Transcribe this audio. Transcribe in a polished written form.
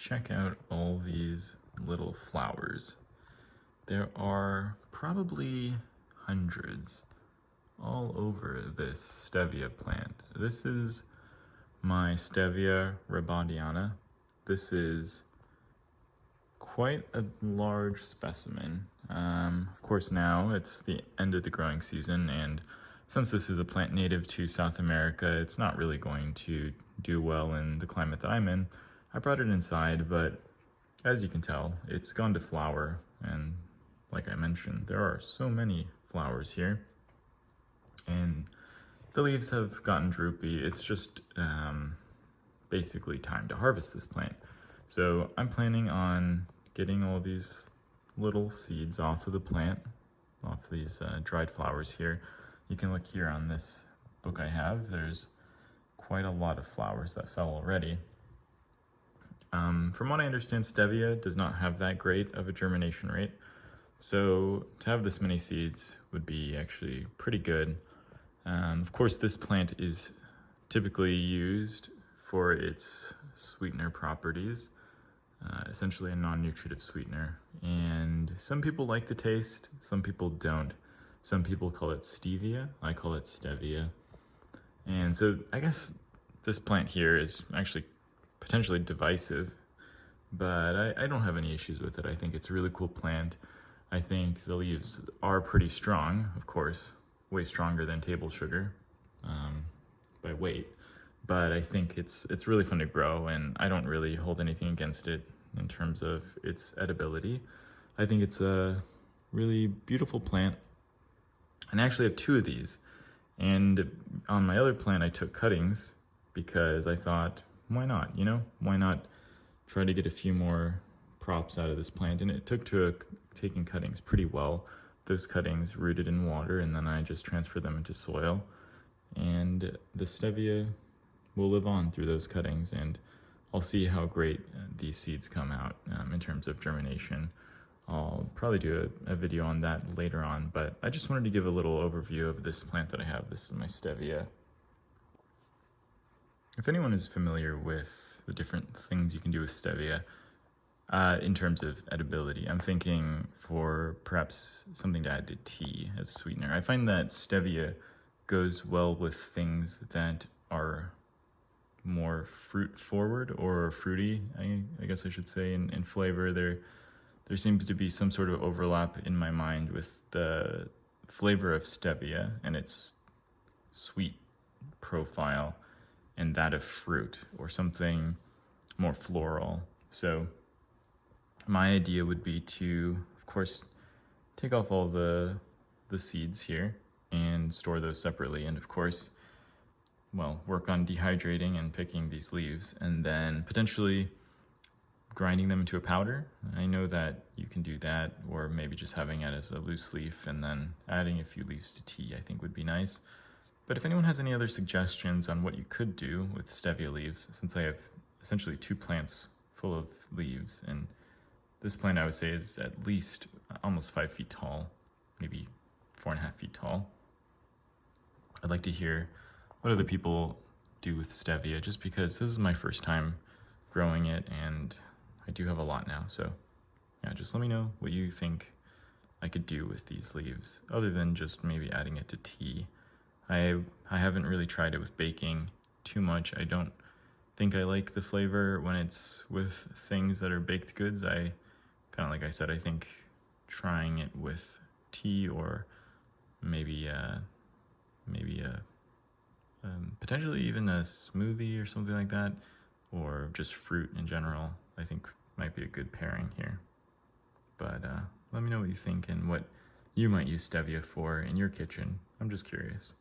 check out all these little flowers. There are probably hundreds all over this stevia plant. This is my Stevia rebaudiana. This is quite a large specimen. Of course, now it's the end of the growing season, and since this is a plant native to South America, it's not really going to do well in the climate that I'm in. I brought it inside, but as you can tell, it's gone to flower, and like I mentioned, there are so many flowers here, and the leaves have gotten droopy. It's just basically time to harvest this plant. So I'm planning on getting all these little seeds off of the plant, off these dried flowers here. You can look here on this book I have, there's quite a lot of flowers that fell already. From what I understand, stevia does not have that great of a germination rate, so to have this many seeds would be actually pretty good. Of course, this plant is typically used for its sweetener properties, essentially a non-nutritive sweetener, and some people like the taste, some people don't. Some people call it stevia, I call it stevia. And so I guess this plant here is actually potentially divisive, but I don't have any issues with it. I think it's a really cool plant. I think the leaves are pretty strong, of course, way stronger than table sugar by weight, but I think it's really fun to grow, and I don't really hold anything against it in terms of its edibility. I think it's a really beautiful plant, and I actually have two of these. And on my other plant, I took cuttings because I thought, why not, you know? Why not try to get a few more props out of this plant? And it took to taking cuttings pretty well. Those cuttings rooted in water, and then I just transferred them into soil. And the stevia will live on through those cuttings, and I'll see how great these seeds come out in terms of germination. I'll probably do a video on that later on, but I just wanted to give a little overview of this plant that I have. This is my stevia. If anyone is familiar with the different things you can do with stevia in terms of edibility, I'm thinking for perhaps something to add to tea as a sweetener. I find that stevia goes well with things that are more fruit forward or fruity, I guess I should say, in flavor. There seems to be some sort of overlap in my mind with the flavor of stevia and its sweet profile and that of fruit or something more floral. So my idea would be to, of course, take off all the seeds here and store those separately, and of course, well, work on dehydrating and picking these leaves, and then potentially grinding them into a powder. I know that you can do that, or maybe just having it as a loose leaf and then adding a few leaves to tea, I think would be nice. But if anyone has any other suggestions on what you could do with stevia leaves, since I have essentially two plants full of leaves, and this plant I would say is at least almost 5 feet tall, maybe 4.5 feet tall. I'd like to hear what other people do with stevia, just because this is my first time growing it, and I do have a lot now, so yeah, just let me know what you think I could do with these leaves, other than just maybe adding it to tea. I haven't really tried it with baking too much. I don't think I like the flavor when it's with things that are baked goods. I kind of, like I said, I think trying it with tea or maybe potentially even a smoothie or something like that, or just fruit in general, I think might be a good pairing here. But let me know what you think and what you might use stevia for in your kitchen. I'm just curious.